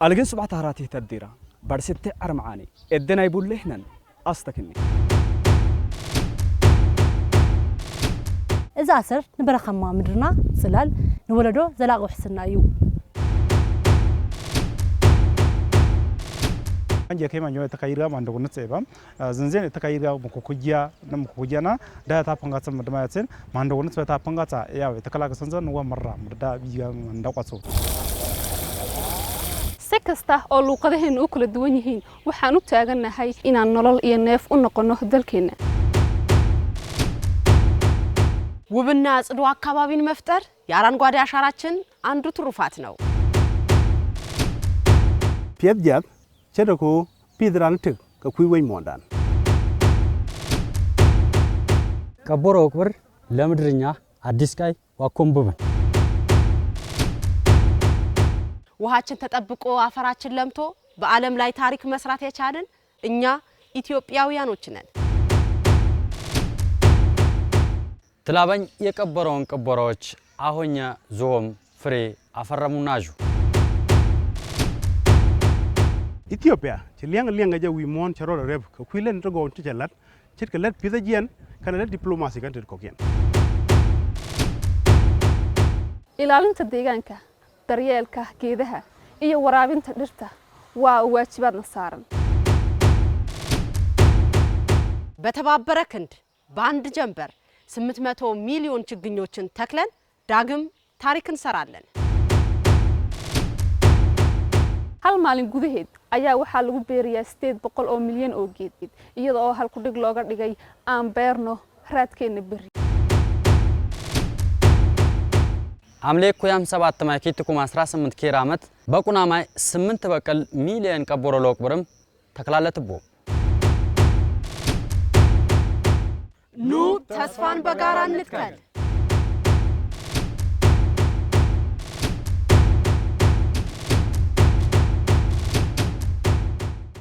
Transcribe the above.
ألقن سبعة هراتي تديرة برستة أرمعاني الدنا يقول لهن أستكني إذا أسر نبرخ ما مدرنا سلال نولدو زلاق وحسنا يو أنجي كيما نيو تكايرا ما ندو نتسيبام زنزين تكايرا مكوكوجيا نمكوكوجيانا ده تابنغات سمدمايتين ما ندو نتسبة تابنغات يا تكلاك سنزن هو مرة مردا بيجا من دقاسو سكسته oo luuqadaheena u kala duwan yihiin waxaan u taaganahay inaan nolol iyo neef u noqono dalkeena ውብና ጽዱ አካባቢን መፍጠር የአረንጓዴ አሻራችን አንዱ ትሩፋት ነው ፒያብጃብ ቸደኮ ፒድራንት ከኩይወይ ሞንዳን ከቦሮ ወቅብር ለምድርኛ አዲስ ቃይ ዋኮምቡበን ውሃችን ተጠብቆ አፈራችን ለምቶ በአለም ላይ ታሪክ መስራት የቻልን እኛ ኢትዮጵያውያኖች ነን ትላበኝ የቀበረውን ቀበሮች አሁኛ ዞም ፍሬ አፈረሙናጁ ኢትዮጵያ ሊያንጋ ጀ ዊሞን ቸሮ ረብ ከኩይለን ተጎን ተጀላት ችትከለት ፒዘጂያን ከነለ ዲፕሎማሲ kan tirkokiyan ilaalinta deegaanka daryeelka geedaha iyo waraabinta dhirta waa waajibaadna saaran በተባበረ ክንድ በአንድ ጀንበር 800 ሚሊዮን ችግኞችን ተክለን ዳግም ታሪክ እንሰራለን hal maalin gudaheed ayaa waxa lagu beeriyaa 800 oo milyan oo geed iyadoo hal ku dhig looga dhigay aan beerno raadkeena bari አምሌ ኩያም 7 ማይኪትኩም 18 ኪራመት በቁናማይ 8 በቀል ሚሊዮን ቀበሮ ለወቅብርም ተክላለትቦ ኑ ተስፋን በጋራ እንትከል